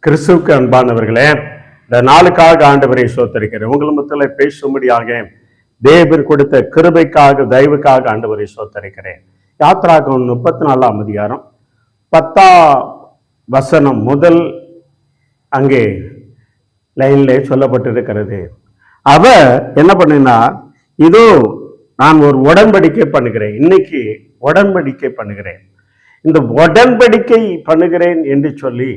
கிறிஸ்துவுக்கு அன்பானவர்களே, இந்த நாளுக்காக ஆண்டவரை சோத்தரிக்கிறேன். உங்கள் மத்தியில் பேசும்படியாக தேவன் கொடுத்த கிருபைக்காக தயவுக்காக ஆண்டவரை சோத்தரிக்கிறேன். யாத்ராகமம் 34ஆம் அதிகாரம் 10ஆம் வசனம் முதல் அங்கே லைன்ல சொல்லப்பட்டிருக்கிறது. அவ என்ன பண்ணினா, இதோ நான் ஒரு உடன்படிக்கை பண்ணுகிறேன், இன்னைக்கு உடன்படிக்கை பண்ணுகிறேன், இந்த உடன்படிக்கை பண்ணுகிறேன் என்று சொல்லி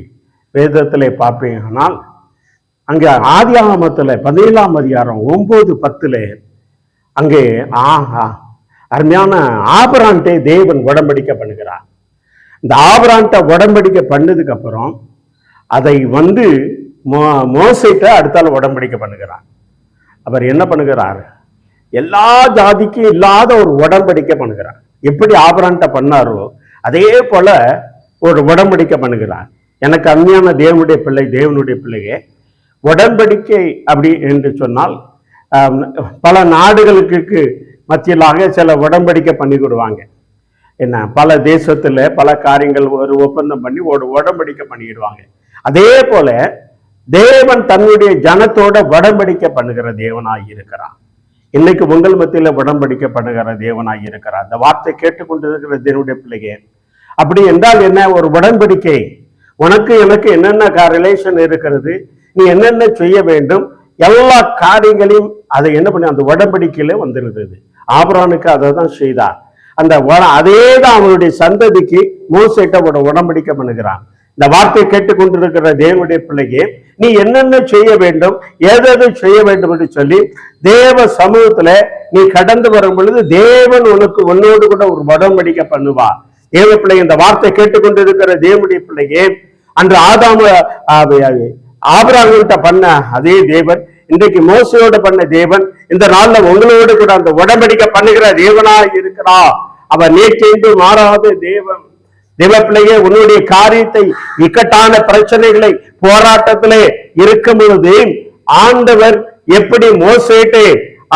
வேதத்திலே பார்ப்பீங்கன்னால் அங்கே ஆதியாகமத்தில் 17ஆம் அதிகாரம் 9-10 அங்கே அருமையான ஆபிரகாம்கிட்ட தேவன் உடன்படிக்கை பண்ணுகிறார். இந்த ஆபிரகாம்கிட்ட உடன்படிக்கை பண்ணதுக்கு அப்புறம் அதை மோசேட்ட அடுத்தால உடன்படிக்கை பண்ணுகிறார். அவர் என்ன பண்ணுகிறார்? எல்லா ஜாதிக்கும் இல்லாத ஒரு உடன்படிக்கை பண்ணுகிறார். எப்படி ஆபிரகாம்கிட்ட பண்ணாரோ அதே போல ஒரு உடன்படிக்கை பண்ணுகிறார். எனக்கு அருமையான தேவனுடைய பிள்ளை, தேவனுடைய பிள்ளையே, உடன்படிக்கை அப்படி என்று சொன்னால் பல நாடுகளுக்கு மத்தியிலாக சில உடன்படிக்கை பண்ணி கொடுவாங்க. என்ன, பல தேசத்துல பல காரியங்கள் ஒரு ஒப்பந்தம் பண்ணி ஒரு உடன்படிக்கை பண்ணிடுவாங்க. அதே போல தேவன் தன்னுடைய ஜனத்தோட உடன்படிக்கை பண்ணுகிற தேவனாய் இருக்கிறார். இன்னைக்கு உங்கள் மத்தியில உடன்படிக்கை பண்ணுகிற தேவனாய் இருக்கிறார். அந்த வார்த்தை கேட்டுக்கொண்டிருக்கிற தேவனுடைய பிள்ளையே, அப்படி என்றால் என்ன? ஒரு உடன்படிக்கை, உனக்கு எனக்கு என்னென்ன ரிலேஷன் இருக்கிறது, நீ என்னென்ன செய்ய வேண்டும், எல்லா காரியங்களையும் அதை என்ன பண்ணி அந்த உடன்படிக்கையில வந்திருந்தது. ஆபிரகாமுக்கு அதை தான் செய்தார். அந்த அதே தான் அவனுடைய சந்ததிக்கு மோசேட்ட உடன்படிக்கை பண்ணுகிறான். இந்த வார்த்தை கேட்டுக்கொண்டிருக்கிற தேவனுடைய பிள்ளையே, நீ என்னென்ன செய்ய வேண்டும், எதை செய்ய வேண்டும் என்று சொல்லி தேவ சமூகத்துல நீ கடந்து வரும் பொழுது தேவன் உன்னோடு கூட ஒரு உடன்படிக்கை பண்ணுவா. தேவ பிள்ளை, இந்த வார்த்தை கேட்டுக்கொண்டிருக்கிற தேவனுடைய பிள்ளையே, அன்று ஆபிரகாம்கிட்ட பண்ண அதே தேவன் இன்றைக்கு மோசையோடு பண்ண தேவன் இந்த நாள்ல உங்களோடு கூட அந்த உடன்படிக்கை பண்ணுகிற தேவனா இருக்கிறா. அவர் நேற்று மாறாத தேவன். தேவ பிள்ளையே, உன்னுடைய காரியத்தை, இக்கட்டான பிரச்சனைகளை, போராட்டத்திலே இருக்கும் பொழுது ஆண்டவர் எப்படி மோசேட்டு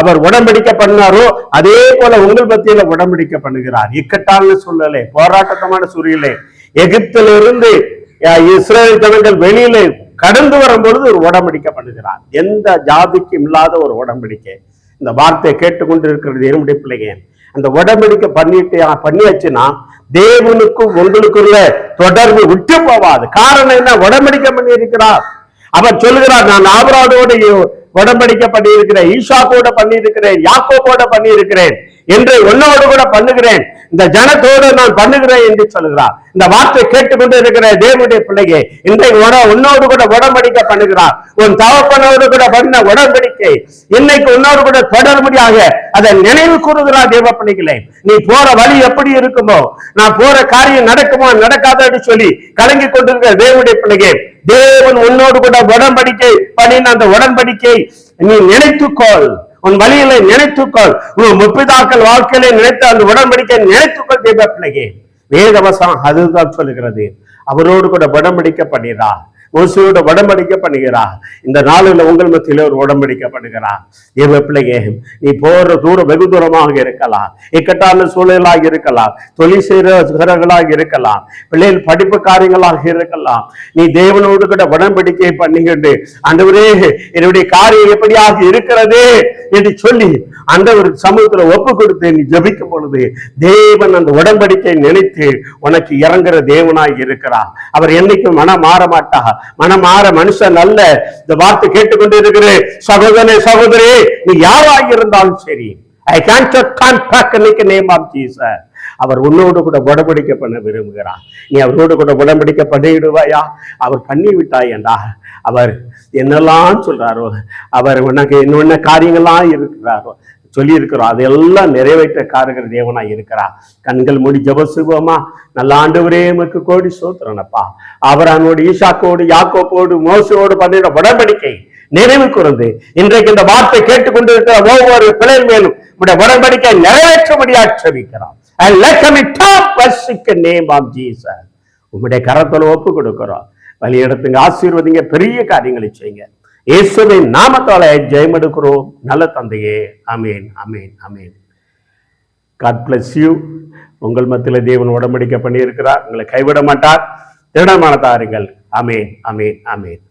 அவர் உடன்படிக்கை பண்ணாரோ அதே போல உங்கள் மத்தியில உடன்படிக்கை பண்ணுகிறார். இக்கட்டான சூழ்நிலை, போராட்டமான சூழ்நிலை, எகிப்திலிருந்து இஸ்ரேல் ஜனங்கள் வெளியில கடந்து வரும் பொழுது ஒரு உடன்படிக்கை பண்ணுகிறார். எந்த ஜாதிக்கும் இல்லாத ஒரு உடன்படிக்கை. இந்த வார்த்தையை கேட்டுக்கொண்டு இருக்கிறது என்னுடைய பிள்ளைங்க. அந்த உடன்படிக்கை பண்ணியாச்சுன்னா தேவனுக்கும் உங்களுக்குள்ள தொடர்பு விட்டு போவாது. காரணம் என்ன? உடன்படிக்கை பண்ணி இருக்கிறார். அவர் சொல்லுகிறார், நான் ஆபிரகாமோடு உடன்படிக்கை பண்ணி இருக்கிறேன், ஈசாக்கோட பண்ணி இருக்கிறேன், யாக்கோபோட பண்ணி இருக்கிறேன், என்று உன்னோடு கூட பண்ணுகிறேன், இந்த ஜனத்தோடு நான் பண்ணுகிறேன் என்று சொல்லுகிறார். இந்த வார்த்தை கேட்டுக்கொண்டு இருக்கிற தேவனுடைய பிள்ளையை இன்றைக்கு உன்னோடு கூட உடன்படிக்கை பண்ணுகிறார். உன் தகப்பனோடு கூட பண்ண உடன்படிக்கை இன்னைக்கு உன்னோடு கூட தொடர்படியாக அதை நினைவு கூறுகிறார். தேவ பிள்ளைகளே, நீ போற வழி எப்படி இருக்குமோ, நான் போற காரியம் நடக்குமோ நடக்காதன்னு சொல்லி கலங்கி கொண்டிருக்கிற தேவனுடைய பிள்ளையே, தேவன் உன்னோடு கூட உடன்படிக்கை பண்ணின அந்த உடன்படிக்கை நீ நினைத்துக்கொள். உன் வழியில நினைத்துக்கொள். உன் முற்பிதாக்கள் வாழ்க்கையில நினைத்த அந்த உடன்படிக்கை நினைத்துக்கொள். தேவ பிள்ளையே, வேதவசனம் அதுதான் சொல்லுகிறது. அவரோடு கூட உடன்படிக்கை பண்ணிறார், மோசையோட உடன்படிக்கை பண்ணுகிறார். இந்த நாளில் உங்கள் மத்தியில ஒரு உடன்படிக்கை பண்ணுகிறார். தேவ பிள்ளையே, நீ போற தூரம் வெகு தூரமாக இருக்கலாம், இக்கட்டான சூழலாக இருக்கலாம், தொழில் செய்கிறவர்களாக இருக்கலாம், பிள்ளைகள் படிப்பு காரியங்களாக இருக்கலாம். நீ தேவனோடு கூட உடன்படிக்கை பண்ணிக்கிட்டு, ஆண்டவரே என்னுடைய காரியம் எப்படியாக இருக்கிறது என்று சொல்லி ஆண்டவர் சமூகத்துல ஒப்பு கொடுத்து நீ ஜெபிக்கும் பொழுது தேவன் அந்த உடன்படிக்கை நினைத்து உனக்கு இறங்குற தேவனாய் இருக்கிறார். அவர் என்னைக்கும் மனம் மாற மாட்டார். மனம் மாற மனுஷன் அல்ல. இந்த வார்த்தை கேட்டுக்கொண்டு இருக்கிற சகோதரனே, சகோதரி, நீ யாராக இருந்தாலும் சரி, I can't contact the name of Jesus. அவர் உன்னோடு கூட உடன்படிக்கை பண்ண விரும்புகிறார். நீ அவரோடு கூட உடன்படிக்கை பண்ணிவிடுவாயா? அவர் பண்ணி விட்டாய் என்றா அவர் என்னெல்லாம் சொல்றாரோ, அவர் உனக்கு என்னென்ன காரியங்கள்லாம் இருக்கிறாரோ சொல்லி இருக்கிறோம், அதெல்லாம் நிறைவேற்ற காருகிற தேவனாய் இருக்கிறார். கண்கள் மூடி ஜெபம் செய்வோமா? நல்ல ஆண்டவரே, உமக்கு கோடி ஸ்தோத்திரனப்பா. ஆபிரகாமோடு, ஈசாக்கோடு, யாக்கோபோடு, மோசையோடு பண்ணின உடன்படிக்கை நினைவு கூர்ந்து இன்றைக்கு இந்த வார்த்தை கேட்டுக்கொண்டு இருக்கிற ஒவ்வொரு பிள்ளைகள் மேலும் உடைய உடன்படிக்கை நிறைவேற்றும்படியாக ஜெபிக்கிறோம். And let me talk worship the name of Jesus. உம்முடைய கரத்துல ஒப்பு கொடுக்கிறோம். வழி எடுத்துங்க, ஆசீர்வதிங்க, பெரிய காரியங்களை செய்யுங்க. இயேசுவின் நாமத்தால ஜெயம் எடுக்கிறோம் நல்ல தந்தையே. ஆமேன், ஆமேன், ஆமேன். God bless you. உங்கள் மத்தியில தேவன் உடன்படிக்கை பண்ணி இருக்கிறார். உங்களை கைவிட மாட்டார். திடமான தாருங்கள். ஆமென், ஆமென், ஆமென்.